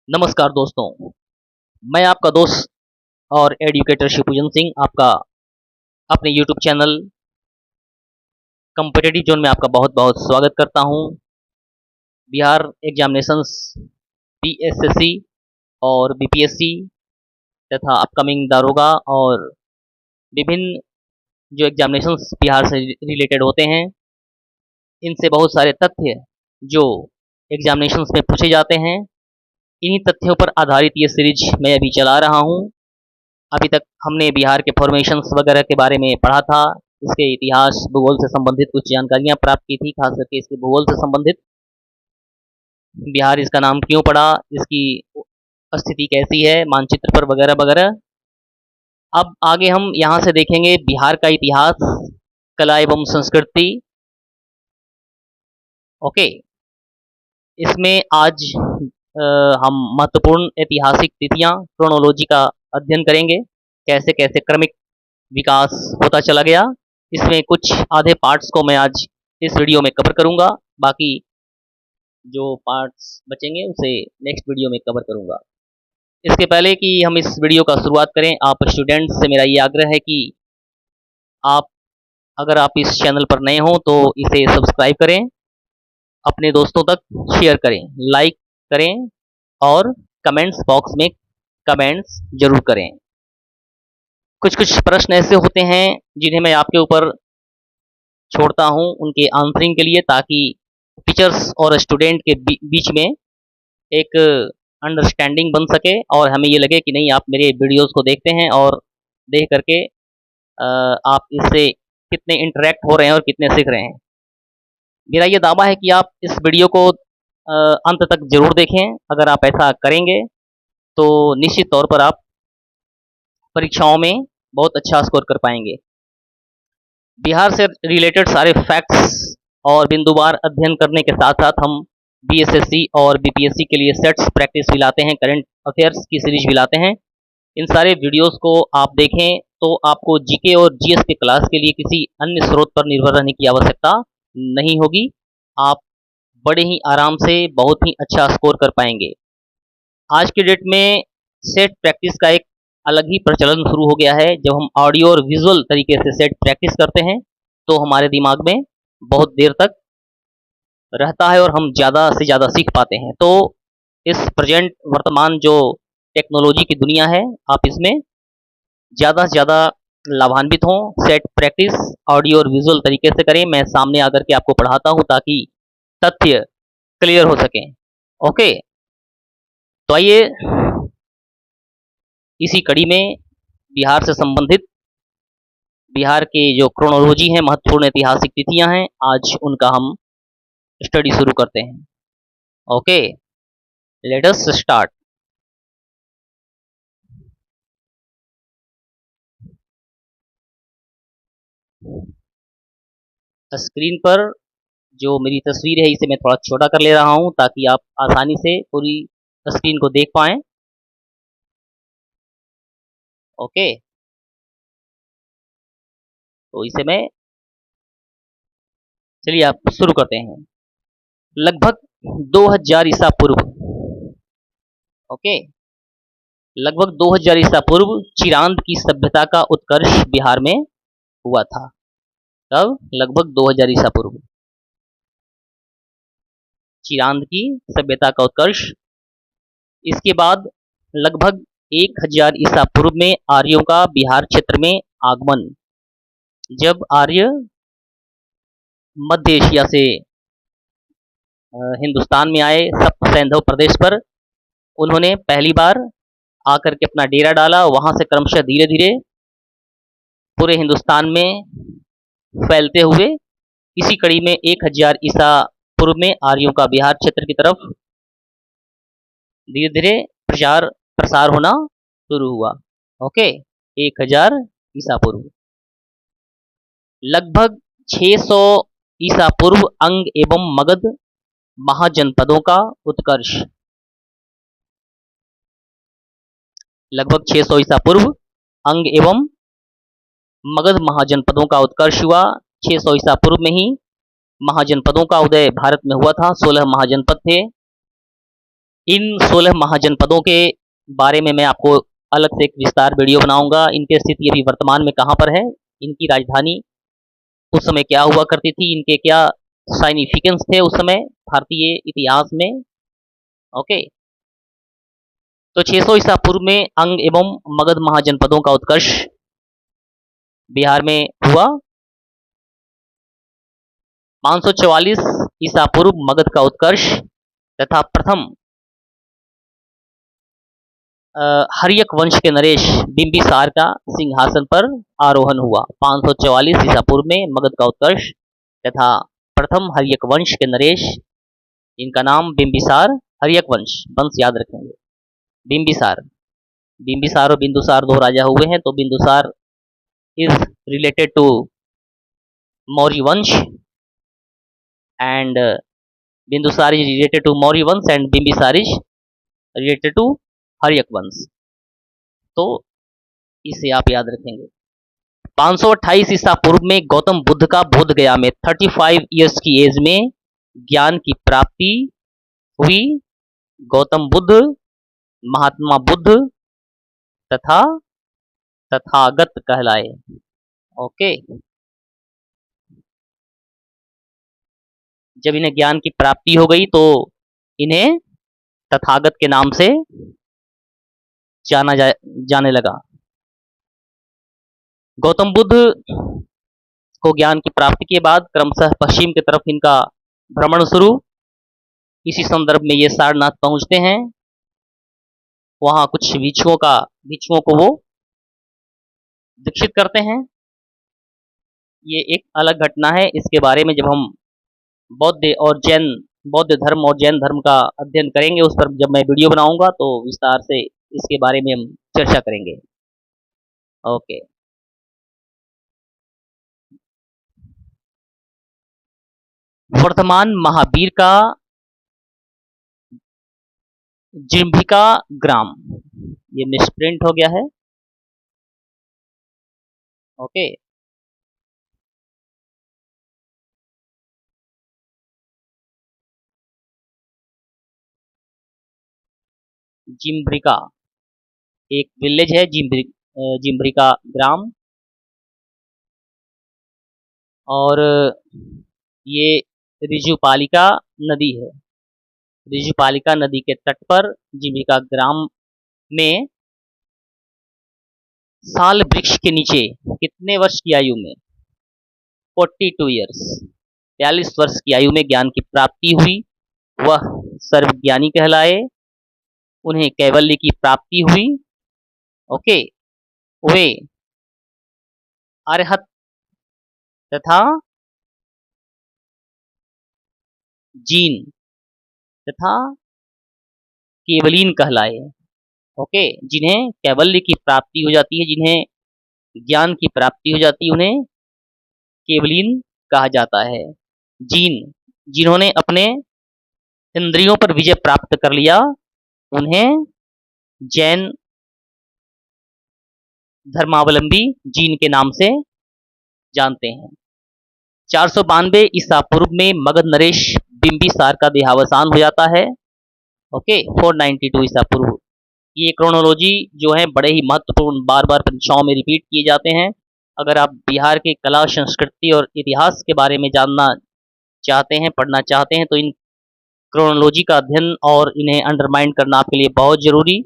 नमस्कार दोस्तों, मैं आपका दोस्त और एडुकेटर शिवपूजन सिंह आपका अपने यूट्यूब चैनल कॉम्पिटिटिव जोन में आपका बहुत-बहुत स्वागत करता हूं। बिहार एग्जामिनेशंस बीएसएससी और बीपीएससी तथा अपकमिंग दारोगा और विभिन्न जो एग्जामिनेशंस बिहार से रिलेटेड होते हैं, इनसे बहुत सारे तथ्य जो एग्जामिनेशंस में पूछे जाते हैं, इन्हीं तथ्यों पर आधारित ये सीरीज मैं अभी चला रहा हूं। अभी तक हमने बिहार के फॉर्मेशंस वगैरह के बारे में पढ़ा था, इसके इतिहास, भूगोल से संबंधित कुछ जानकारियाँ प्राप्त की थी, खास करके इसके भूगोल से संबंधित। बिहार इसका नाम क्यों पड़ा, इसकी स्थिति कैसी है मानचित्र पर वगैरह वगैरह। अब आगे हम यहाँ से देखेंगे बिहार का इतिहास, कला एवं संस्कृति। ओके, इसमें आज हम महत्वपूर्ण ऐतिहासिक तिथियाँ, क्रोनोलॉजी का अध्ययन करेंगे, कैसे कैसे क्रमिक विकास होता चला गया। इसमें कुछ आधे पार्ट्स को मैं आज इस वीडियो में कवर करूंगा, बाकी जो पार्ट्स बचेंगे उसे नेक्स्ट वीडियो में कवर करूंगा। इसके पहले कि हम इस वीडियो का शुरुआत करें, आप स्टूडेंट्स से मेरा ये आग्रह है कि अगर आप इस चैनल पर नए हों तो इसे सब्सक्राइब करें, अपने दोस्तों तक शेयर करें, लाइक करें और कमेंट्स बॉक्स में कमेंट्स जरूर करें। कुछ कुछ प्रश्न ऐसे होते हैं जिन्हें मैं आपके ऊपर छोड़ता हूं उनके आंसरिंग के लिए, ताकि टीचर्स और स्टूडेंट के बीच में एक अंडरस्टैंडिंग बन सके और हमें ये लगे कि नहीं, आप मेरे वीडियोस को देखते हैं और देख करके आप इससे कितने इंटरेक्ट हो रहे हैं और कितने सीख रहे हैं। मेरा ये दावा है कि आप इस वीडियो को अंत तक जरूर देखें। अगर आप ऐसा करेंगे तो निश्चित तौर पर आप परीक्षाओं में बहुत अच्छा स्कोर कर पाएंगे। बिहार से रिलेटेड सारे फैक्ट्स और बिंदुवार अध्ययन करने के साथ साथ हम बीएसएससी और बीपीएससी के लिए सेट्स प्रैक्टिस भी लाते हैं, करंट अफेयर्स की सीरीज भी लाते हैं। इन सारे वीडियोस को आप देखें तो आपको जीके और जीएस के क्लास के लिए किसी अन्य स्रोत पर निर्भर रहने की आवश्यकता नहीं होगी। आप बड़े ही आराम से बहुत ही अच्छा स्कोर कर पाएंगे। आज के डेट में सेट प्रैक्टिस का एक अलग ही प्रचलन शुरू हो गया है। जब हम ऑडियो और विजुअल तरीके से सेट प्रैक्टिस करते हैं तो हमारे दिमाग में बहुत देर तक रहता है और हम ज़्यादा से ज़्यादा सीख पाते हैं। तो इस प्रेजेंट वर्तमान जो टेक्नोलॉजी की दुनिया है, आप इसमें ज़्यादा से ज़्यादा लाभान्वित हों। सेट प्रैक्टिस ऑडियो और विजुअल तरीके से करें। मैं सामने आकर के आपको पढ़ाता हूँ ताकि तथ्य क्लियर हो सकें। ओके, तो आइए इसी कड़ी में बिहार से संबंधित बिहार के जो क्रोनोलॉजी है, महत्वपूर्ण ऐतिहासिक तिथियां हैं, आज उनका हम स्टडी शुरू करते हैं। Okay, let us start. Screen पर जो मेरी तस्वीर है इसे मैं थोड़ा छोटा कर ले रहा हूं ताकि आप आसानी से पूरी स्क्रीन को देख पाएं। ओके, तो इसे मैं, चलिए आप शुरू करते हैं। लगभग 2000 ईसा पूर्व, ओके, लगभग 2000 ईसा पूर्व चिरांद की सभ्यता का उत्कर्ष बिहार में हुआ था। तब लगभग 2000 ईसा पूर्व चिरांद की सभ्यता का उत्कर्ष। इसके बाद लगभग 1000 ईसा पूर्व में आर्यों का बिहार क्षेत्र में आगमन। जब आर्य मध्य एशिया से हिंदुस्तान में आए, सप्त सैंधव प्रदेश पर उन्होंने पहली बार आकर के अपना डेरा डाला। वहां से क्रमशः धीरे धीरे पूरे हिंदुस्तान में फैलते हुए इसी कड़ी में 1000 ईसा पूर्व में आर्यों का बिहार क्षेत्र की तरफ धीरे धीरे प्रचार प्रसार होना शुरू हुआ। ओके, 1000 ईसा पूर्व। लगभग 600 ईसा पूर्व अंग एवं मगध महाजनपदों का उत्कर्ष। लगभग 600 ईसा पूर्व अंग एवं मगध महाजनपदों का उत्कर्ष हुआ। 600 ईसा पूर्व में ही महाजनपदों का उदय भारत में हुआ था। 16 महाजनपद थे। इन 16 महाजनपदों के बारे में मैं आपको अलग से एक विस्तार वीडियो बनाऊंगा। इनकी स्थिति अभी वर्तमान में कहाँ पर है, इनकी राजधानी उस समय क्या हुआ करती थी, इनके क्या साइनिफिकेंस थे उस समय भारतीय इतिहास में। ओके, तो 600 ईसा पूर्व में अंग एवं मगध महाजनपदों का उत्कर्ष बिहार में हुआ। 544 ईसा पूर्व मगध का उत्कर्ष तथा प्रथम हर्यक वंश के नरेश बिंबिसार का सिंहासन पर आरोहण हुआ। 544 ईसा पूर्व में मगध का उत्कर्ष तथा प्रथम हर्यक वंश के नरेश, इनका नाम बिंबिसार, हर्यक वंश, वंश याद रखेंगे, बिंबिसार। बिंबिसार और बिंदुसार दो राजा हुए हैं, तो Bindusara is related to Maurya vansh and Bindusara is related to Maurya vansh and Bimbisara is related to Haryanka vansh, तो इसे आप याद रखेंगे। 528 ईसा पूर्व में गौतम बुद्ध का बोध गया में 35 इयर्स की एज में ज्ञान की प्राप्ति हुई। गौतम बुद्ध, महात्मा बुद्ध तथा तथागत कहलाए। ओके, जब इन्हें ज्ञान की प्राप्ति हो गई तो इन्हें तथागत के नाम से जाने लगा। गौतम बुद्ध को ज्ञान की प्राप्ति के बाद क्रमशः पश्चिम की तरफ इनका भ्रमण शुरू। इसी संदर्भ में ये सारनाथ पहुंचते हैं। वहां कुछ भिक्षुओं को वो दीक्षित करते हैं। ये एक अलग घटना है। इसके बारे में जब हम बौद्ध धर्म और जैन धर्म का अध्ययन करेंगे, उस पर जब मैं वीडियो बनाऊंगा तो विस्तार से इसके बारे में हम चर्चा करेंगे। ओके, वर्धमान महावीर का जिम्भिका ग्राम, ये मिसप्रिंट हो गया है। ओके, जिम्ब्रिका एक विलेज है, जिम्ब्रिका ग्राम, और ये ऋजुपालिका नदी है। ऋजुपालिका नदी के तट पर जिम्ब्रिका ग्राम में साल वृक्ष के नीचे कितने वर्ष की आयु में, 42 ईयर्स, 42 वर्ष की आयु में ज्ञान की प्राप्ति हुई। वह सर्वज्ञानी कहलाए, उन्हें कैवल्य की प्राप्ति हुई। ओके, वे अरहत तथा जीन तथा केवलीन कहलाए। ओके, जिन्हें कैवल्य की प्राप्ति हो जाती है, जिन्हें ज्ञान की प्राप्ति हो जाती है, उन्हें केवलीन कहा जाता है। जिन्होंने अपने इंद्रियों पर विजय प्राप्त कर लिया, उन्हें जैन धर्मावलंबी जीन के नाम से जानते हैं। 492 ईसा पूर्व में मगध नरेश बिंबिसार का देहावसान हो जाता है। ओके, 492 ईसा पूर्व। ये क्रोनोलॉजी जो है बड़े ही महत्वपूर्ण, बार बार परीक्षाओं में रिपीट किए जाते हैं। अगर आप बिहार के कला, संस्कृति और इतिहास के बारे में जानना चाहते हैं, पढ़ना चाहते हैं, तो इन क्रोनोलॉजी का अध्ययन और इन्हें अंडरमाइन करना आपके लिए बहुत जरूरी,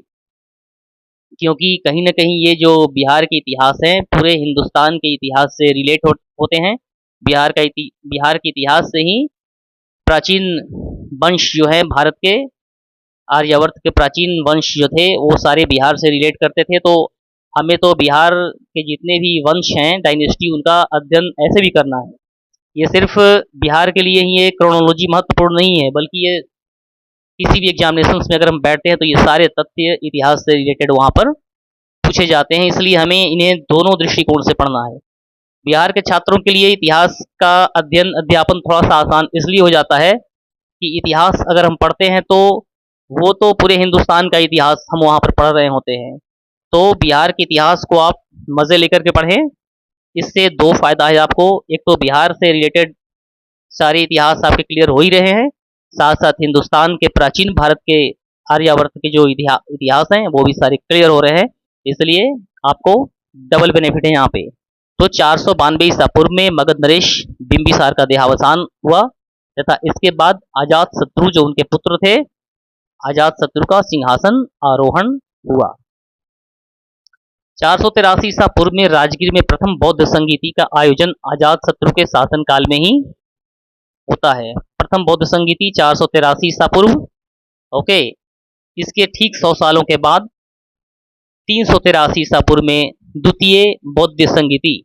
क्योंकि कहीं ना कहीं ये जो बिहार के इतिहास हैं पूरे हिंदुस्तान के इतिहास से रिलेट होते हैं। बिहार के इतिहास से ही प्राचीन वंश जो है भारत के, आर्यावर्त के प्राचीन वंश जो थे वो सारे बिहार से रिलेट करते थे। तो हमें तो बिहार के जितने भी वंश हैं, डायनेस्टी, उनका अध्ययन ऐसे भी करना है। ये सिर्फ बिहार के लिए ही ये क्रोनोलॉजी महत्वपूर्ण नहीं है, बल्कि ये किसी भी एग्जामिनेशंस में अगर हम बैठते हैं तो ये सारे तथ्य इतिहास से रिलेटेड वहाँ पर पूछे जाते हैं। इसलिए हमें इन्हें दोनों दृष्टिकोण से पढ़ना है। बिहार के छात्रों के लिए इतिहास का अध्यापन थोड़ा सा आसान इसलिए हो जाता है कि इतिहास अगर हम पढ़ते हैं तो वो तो पूरे हिंदुस्तान का इतिहास हम वहाँ पर पढ़ रहे होते हैं। तो बिहार के इतिहास को आप मज़े लेकर के पढ़ें। इससे दो फायदा है आपको। एक तो बिहार से रिलेटेड सारे इतिहास आपके क्लियर हो ही रहे हैं, साथ साथ हिंदुस्तान के, प्राचीन भारत के आर्यावर्त के जो इतिहास हैं वो भी सारे क्लियर हो रहे हैं, इसलिए आपको डबल बेनिफिट है यहाँ पे। तो 492 ईसा पूर्व में मगध नरेश बिंबिसार का देहावसान हुआ तथा इसके बाद अजात शत्रु जो उनके पुत्र थे, अजात शत्रु का सिंहासन आरोहण हुआ। 483 ईसा पूर्व में राजगीर में प्रथम बौद्ध संगीति का आयोजन अजात शत्रु के शासनकाल में ही होता है। प्रथम बौद्ध संगीति 483 ईसा पूर्व। ओके, इसके ठीक 100 सालों के बाद 383 ईसा पूर्व में द्वितीय बौद्ध संगीति,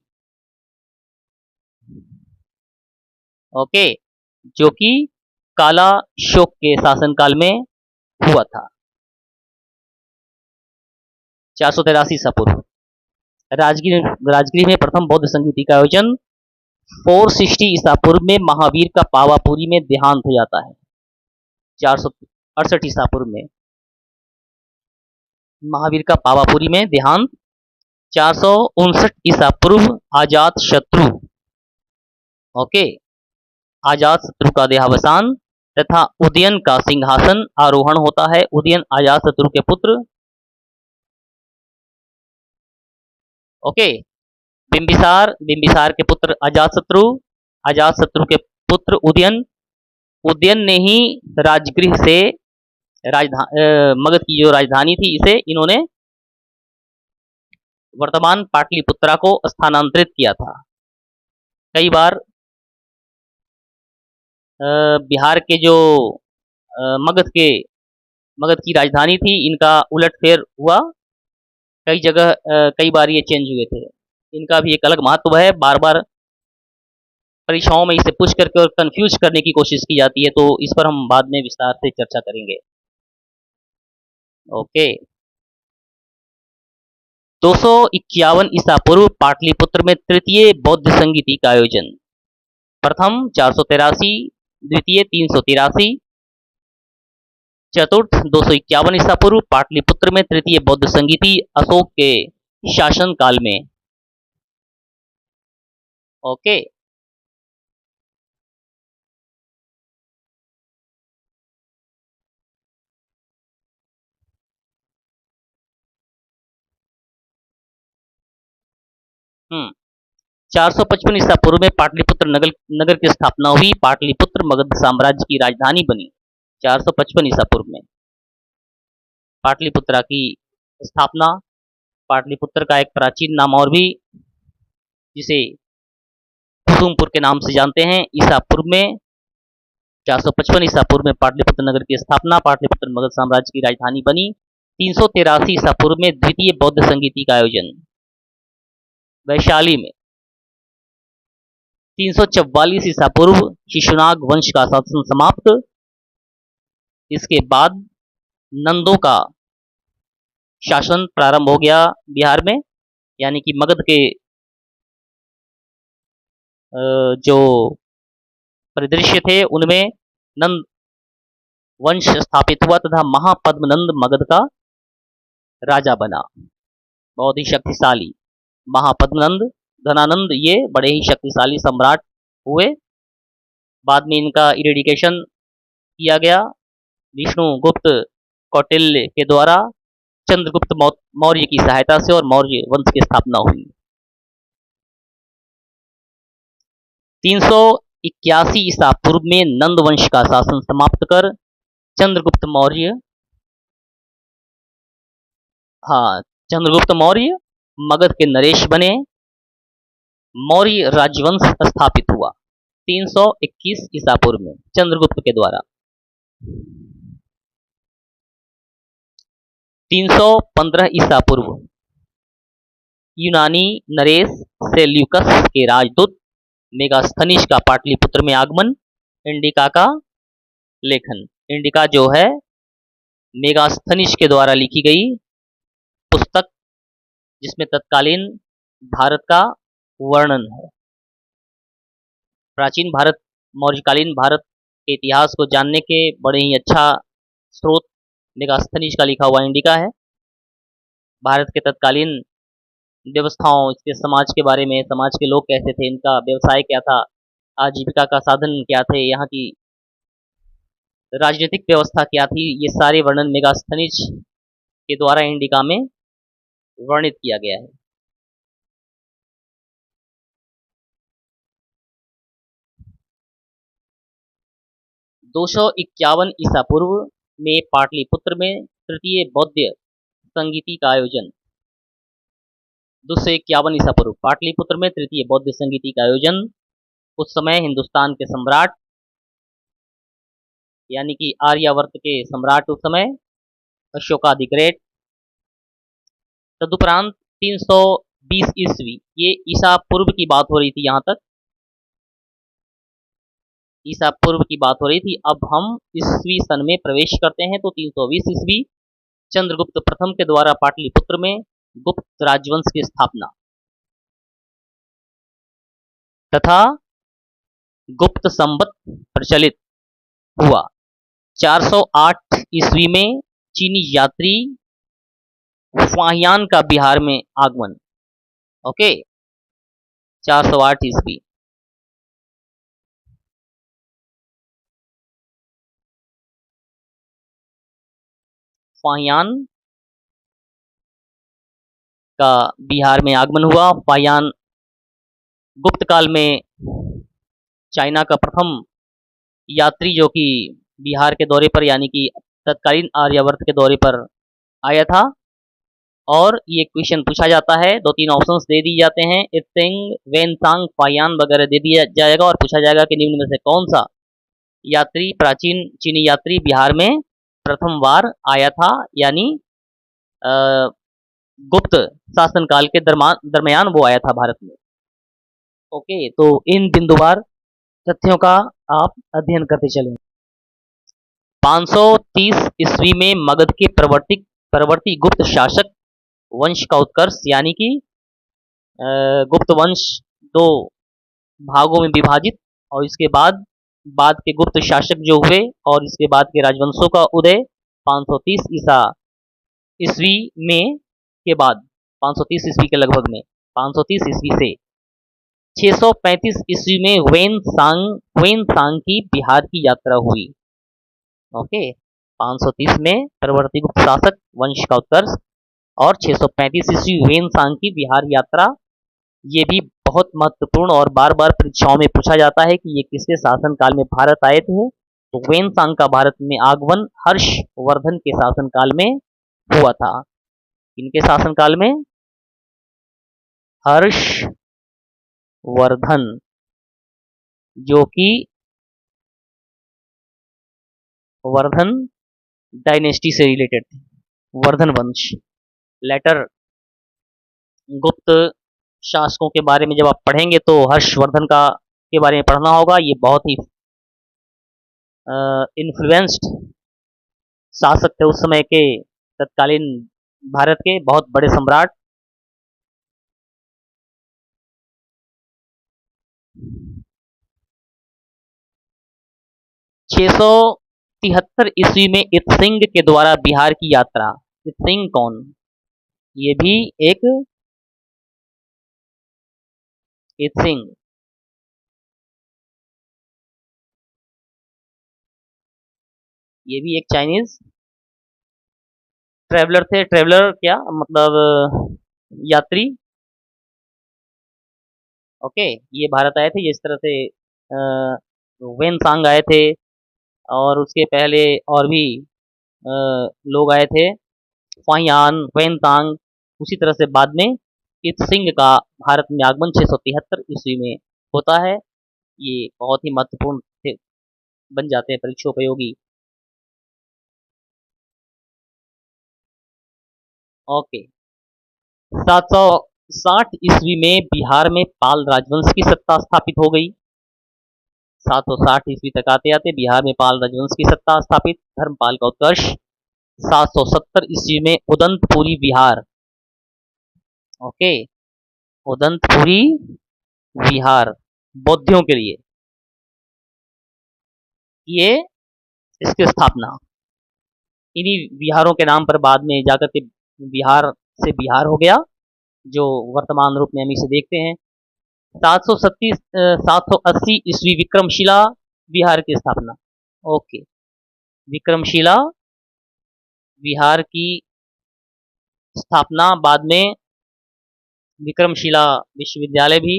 ओके, जो कि काला शोक के शासनकाल में हुआ था। 483 ईसा पूर्व राजगीर में प्रथम बौद्ध संगीति का आयोजन 460 ईसा पूर्व में महावीर का पावापुरी में देहांत हो जाता है। 468 ईसा पूर्व में महावीर का पावापुरी में देहांत। 459 ईसा पूर्व अजात शत्रु, ओके, अजात शत्रु का देहावसान तथा उदयन का सिंहासन आरोहण होता है। उदयन अजात शत्रु के पुत्र, ओके। बिंबिसार के पुत्र अजातशत्रु, अजातशत्रु के पुत्र उदयन ने ही राजगृह से मगध की जो राजधानी थी इसे इन्होंने वर्तमान पाटलिपुत्रा को स्थानांतरित किया था। कई बार बिहार के जो मगध की राजधानी थी इनका उलटफेर हुआ। कई जगह कई बार ये चेंज हुए थे। इनका भी एक अलग महत्व है। बार बार परीक्षाओं में इसे पूछ करके और कंफ्यूज करने की कोशिश की जाती है, तो इस पर हम बाद में विस्तार से चर्चा करेंगे। ओके, 251 ईसा पूर्व पाटलिपुत्र में तृतीय बौद्ध संगीति का आयोजन। प्रथम 483, द्वितीय 383, चतुर्थ 251 ईसा पूर्व पाटलिपुत्र में तृतीय बौद्ध संगीति अशोक के शासन काल में। ओके, हम्म 455 ईसा पूर्व में पाटलिपुत्र नगर की स्थापना हुई। पाटलिपुत्र मगध साम्राज्य की राजधानी बनी। 455 ईसा पूर्व में पाटलिपुत्रा की स्थापना। पाटलिपुत्र का एक प्राचीन नाम और भी, जिसे कुसुमपुर के नाम से जानते हैं। ईसा पूर्व में 455 ईसा पूर्व में पाटलिपुत्र नगर की स्थापना। पाटलिपुत्र मगध साम्राज्य की राजधानी बनी। 383 ईसा पूर्व में द्वितीय बौद्ध संगीति का आयोजन वैशाली में। 344 ईसा पूर्व शिशुनाग वंश का शासन समाप्त। इसके बाद नंदों का शासन प्रारंभ हो गया बिहार में, यानी कि मगध के जो परिदृश्य थे उनमें नंद वंश स्थापित हुआ तथा महापद्मनंद मगध का राजा बना। बहुत ही शक्तिशाली महापद्मनंद, धनानंद, ये बड़े ही शक्तिशाली सम्राट हुए। बाद में इनका इरेडिकेशन किया गया विष्णुगुप्त कौटिल्य के द्वारा चंद्रगुप्त मौर्य की सहायता से, और मौर्य वंश की स्थापना हुई। 381 ईसा पूर्व में नंद वंश का शासन समाप्त कर चंद्रगुप्त मौर्य मगध के नरेश बने। मौर्य राजवंश स्थापित हुआ 321 ईसा पूर्व में चंद्रगुप्त के द्वारा। 315 ईसा पूर्व यूनानी नरेश सेल्यूकस के राजदूत मेगास्थनीज का पाटलिपुत्र में आगमन। इंडिका का लेखन, इंडिका जो है मेगास्थनीज के द्वारा लिखी गई पुस्तक, जिसमें तत्कालीन भारत का वर्णन है। प्राचीन भारत, मौर्यकालीन भारत के इतिहास को जानने के बड़े ही अच्छा स्रोत मेगास्थनीज का लिखा हुआ इंडिका है। भारत के तत्कालीन व्यवस्थाओं, इसके समाज के बारे में, समाज के लोग कैसे थे, इनका व्यवसाय क्या था, आजीविका का साधन क्या थे, यहाँ की राजनीतिक व्यवस्था क्या थी, ये सारे वर्णन मेगास्थनीज के द्वारा इंडिका में वर्णित किया गया है। 251 ईसा पूर्व में पाटलिपुत्र में तृतीय बौद्ध संगीति का आयोजन। 251 ईसा पूर्व पाटलिपुत्र में तृतीय बौद्ध संगीति का आयोजन। उस समय हिंदुस्तान के सम्राट यानी कि आर्यावर्त के सम्राट उस समय अशोका द ग्रेट। तदुपरांत 320 ईस्वी, ये ईसा पूर्व की बात हो रही थी, यहाँ तक ईसा पूर्व की बात हो रही थी। अब हम ईस्वी सन में प्रवेश करते हैं तो 320 ईस्वी, चंद्रगुप्त प्रथम के द्वारा पाटलिपुत्र में गुप्त राजवंश की स्थापना तथा गुप्त संवत प्रचलित हुआ। 408 ईस्वी में चीनी यात्री फाहियान का बिहार में आगमन। ओके, 408 ईस्वी। फाहियान का बिहार में आगमन हुआ। फाहियान गुप्त काल में चाइना का प्रथम यात्री जो कि बिहार के दौरे पर यानी कि तत्कालीन आर्यावर्त के दौरे पर आया था। और ये क्वेश्चन पूछा जाता है, 2-3 ऑप्शंस दे दिए जाते हैं, इत्सिंग, वेनसांग, फाहियान वगैरह दे दिया जाएगा और पूछा जाएगा कि निम्न में से कौन सा यात्री, प्राचीन चीनी यात्री बिहार में प्रथम बार आया था, यानी गुप्त शासनकाल के दरमियान वो आया था भारत में। ओके, तो इन बिंदुवार तथ्यों का आप अध्ययन करते चलें। 530 ईस्वी में मगध के प्रवर्ती गुप्त शासक वंश का उत्कर्ष, यानी कि गुप्त वंश 2 भागों में विभाजित, और इसके बाद के गुप्त शासक जो हुए और इसके बाद के राजवंशों का उदय 530 ईस्वी में के बाद, 530 ईस्वी के लगभग में, 530 ईस्वी से 635 ईस्वी में वेनसांग की बिहार की यात्रा हुई। ओके, 530 में प्रवर्ती गुप्त शासक वंश का उत्कर्ष और 635 ईस्वी वेनसांग की बिहार यात्रा। ये भी बहुत महत्वपूर्ण और बार बार परीक्षाओं में पूछा जाता है कि ये किसके शासनकाल में भारत आए थे। तो वेनसांग का भारत में आगमन हर्षवर्धन के शासनकाल में हुआ था। इनके शासनकाल में हर्षवर्धन, जो कि वर्धन डायनेस्टी से रिलेटेड थे, वर्धन वंश। लेटर गुप्त शासकों के बारे में जब आप पढ़ेंगे तो हर्षवर्धन के बारे में पढ़ना होगा। ये बहुत ही इन्फ्लुएंस्ड शासक थे उस समय के, तत्कालीन भारत के बहुत बड़े सम्राट। छह सौ 73 ईस्वी में इत्सिंग के द्वारा बिहार की यात्रा। इत्सिंग कौन? ये भी एक इत्सिंग, ये भी एक चाइनीज ट्रेवलर थे। ट्रेवलर क्या मतलब? यात्री। ओके, ये भारत आए थे, ये इस तरह से वेनसांग आए थे और उसके पहले और भी लोग आए थे, फाहियान, वेनसांग। उसी तरह से बाद में इत्सिंग का भारत में आगमन 673 ईस्वी में होता है। ये बहुत ही महत्वपूर्ण बन जाते हैं परीक्षोपयोगी। ओके, 760 ईस्वी में बिहार में पाल राजवंश की सत्ता स्थापित हो गई। 760 ईस्वी तक आते आते बिहार में पाल राजवंश की सत्ता स्थापित, धर्मपाल का उत्कर्ष। 770 ईस्वी में उदंतपुरी बिहार। ओके, उदंतपुरी बिहार बौद्धियों के लिए ये इसकी स्थापना, इन्हीं बिहारों के नाम पर बाद में जाकर के बिहार से बिहार हो गया, जो वर्तमान रूप में हम इसे देखते हैं। 780 ईस्वी विक्रमशिला बिहार की स्थापना। ओके, विक्रमशिला विहार की स्थापना बाद में विक्रमशिला विश्वविद्यालय भी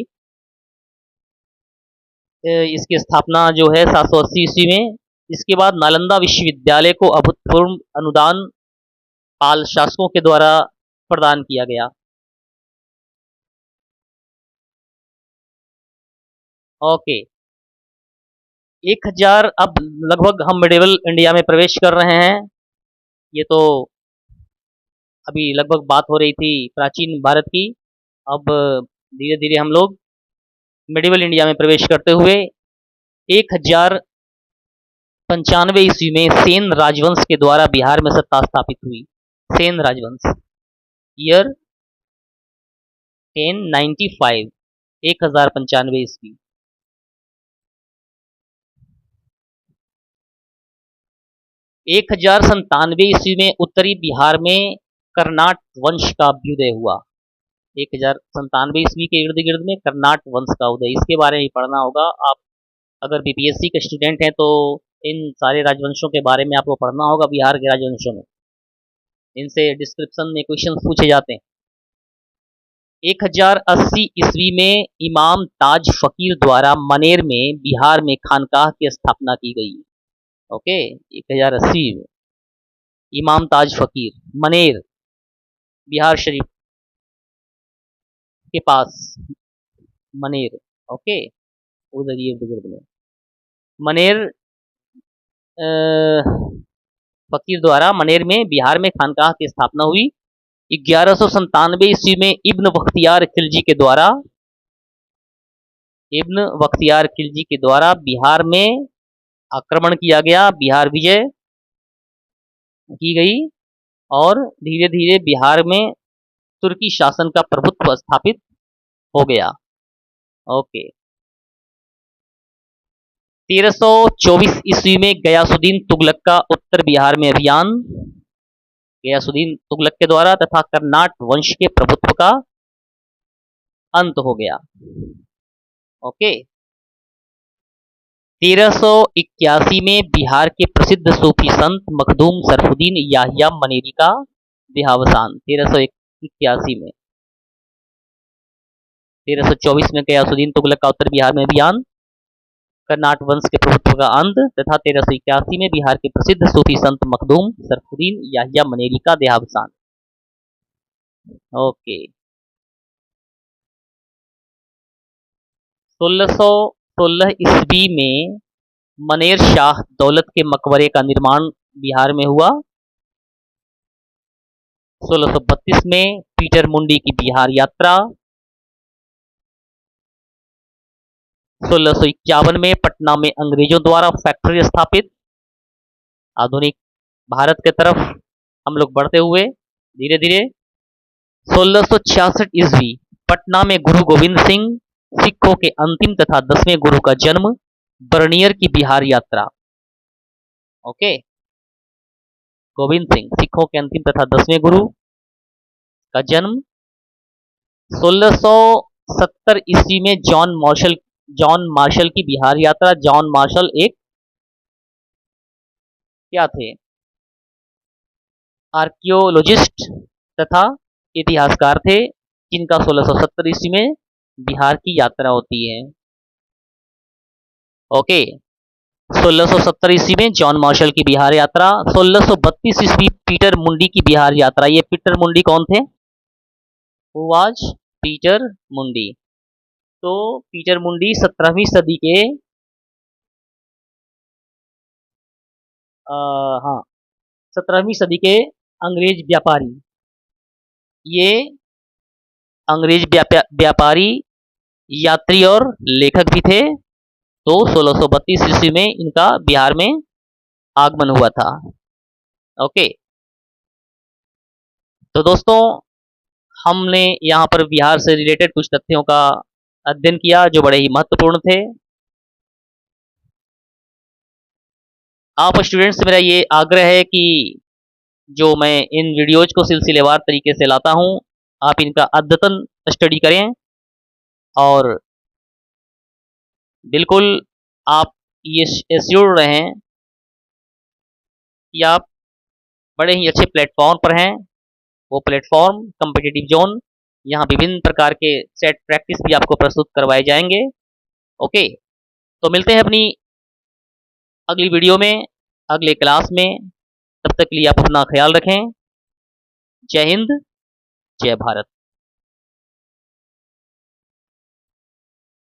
इसकी स्थापना जो है 780 ईस्वी में। इसके बाद नालंदा विश्वविद्यालय को अभूतपूर्व अनुदान पाल शासकों के द्वारा प्रदान किया गया। ओके, 1000 अब लगभग हम मिडिवल इंडिया में प्रवेश कर रहे हैं। ये तो अभी लगभग बात हो रही थी प्राचीन भारत की, अब धीरे धीरे हम लोग मिडिवल इंडिया में प्रवेश करते हुए 1095 ईस्वी में सेन राजवंश के द्वारा बिहार में सत्ता स्थापित हुई। सेन राजवंश, ईयर 1095, 1095 ईस्वी। 1097 ईस्वी में उत्तरी बिहार में कर्नाट वंश का अभ्युदय हुआ। 1097 ईस्वी के इर्द गिर्द में कर्नाट वंश का उदय, इसके बारे में पढ़ना होगा। आप अगर बीपीएससी के स्टूडेंट हैं तो इन सारे राजवंशों के बारे में आपको पढ़ना होगा। बिहार के राजवंशों में इनसे डिस्क्रिप्शन में क्वेश्चन पूछे जाते हैं। 1080 ईस्वी में इमाम ताज फकीर द्वारा मनेर में बिहार में खानकाह की स्थापना की गई। ओके, 1080 में इमाम ताज फकीर, मनेर, बिहार शरीफ के पास मनेर। ओके, उधर ये इर्द गिर्द में मनेर फकीर द्वारा मनेर में बिहार में खानकाह की स्थापना हुई। 1197 ईस्वी में इब्न बख्तियार खिलजी के द्वारा बिहार में आक्रमण किया गया, बिहार विजय की गई और धीरे धीरे बिहार में तुर्की शासन का प्रभुत्व स्थापित हो गया। ओके, 1324 ईस्वी में गयासुद्दीन तुगलक का उत्तर बिहार में अभियान, गयासुद्दीन तुगलक के द्वारा, तथा कर्नाट वंश के प्रभुत्व का अंत हो गया। ओके, 1381 में बिहार के प्रसिद्ध सूफी संत मखदूम सरफुद्दीन याहिया मनेरी का देहावसान। 1381 में 1324 में गयासुद्दीन तुगलक का उत्तर बिहार में अभियान, कर्नाट वंश के प्रभुत्व का अंत, तथा 1381 में बिहार के प्रसिद्ध सूफी संत मखदूम सरफुद्दीन याहिया मनेरी का देहावसान। ओके, 1616 ईस्वी में मनेर शाह दौलत के मकबरे का निर्माण बिहार में हुआ। 1632 में पीटर मुंडी की बिहार यात्रा। 1651 में पटना में अंग्रेजों द्वारा फैक्ट्री स्थापित। आधुनिक भारत के तरफ हम लोग बढ़ते हुए धीरे धीरे 1666 ईस्वी पटना में गुरु गोविंद सिंह सिखों के अंतिम तथा 10वें गुरु का जन्म, बर्नियर की बिहार यात्रा। ओके, गोविंद सिंह सिखों के अंतिम तथा 10वें गुरु का जन्म। 1670 ईस्वी में जॉन मार्शल की बिहार यात्रा। जॉन मार्शल एक क्या थे? आर्कियोलॉजिस्ट तथा इतिहासकार थे, जिनका 1670 ईस्वी में बिहार की यात्रा होती है। ओके, 1670 ईस्वी में जॉन मार्शल की बिहार यात्रा। 1632 ईस्वी पीटर मुंडी की बिहार यात्रा। ये पीटर मुंडी कौन थे? हु वाज पीटर मुंडी? तो पीटर मुंडी 17वीं सदी के हाँ 17वीं सदी के अंग्रेज व्यापारी। ये अंग्रेज व्यापारी, यात्री और लेखक भी थे। तो 1632 ईस्वी में इनका बिहार में आगमन हुआ था। ओके, तो दोस्तों हमने यहाँ पर बिहार से रिलेटेड कुछ तथ्यों का अध्ययन किया जो बड़े ही महत्वपूर्ण थे। आप स्टूडेंट्स से मेरा ये आग्रह है कि जो मैं इन वीडियोज को सिलसिलेवार तरीके से लाता हूँ, आप इनका अद्यतन स्टडी करें और बिल्कुल आप ये एश्योर रहें कि आप बड़े ही अच्छे प्लेटफॉर्म पर हैं। वो प्लेटफॉर्म कॉम्पिटिटिव जोन, यहाँ विभिन्न प्रकार के सेट प्रैक्टिस भी आपको प्रस्तुत करवाए जाएंगे। ओके, तो मिलते हैं अपनी अगली वीडियो में, अगले क्लास में। तब तक के लिए आप अपना ख्याल रखें। जय हिंद, जय भारत।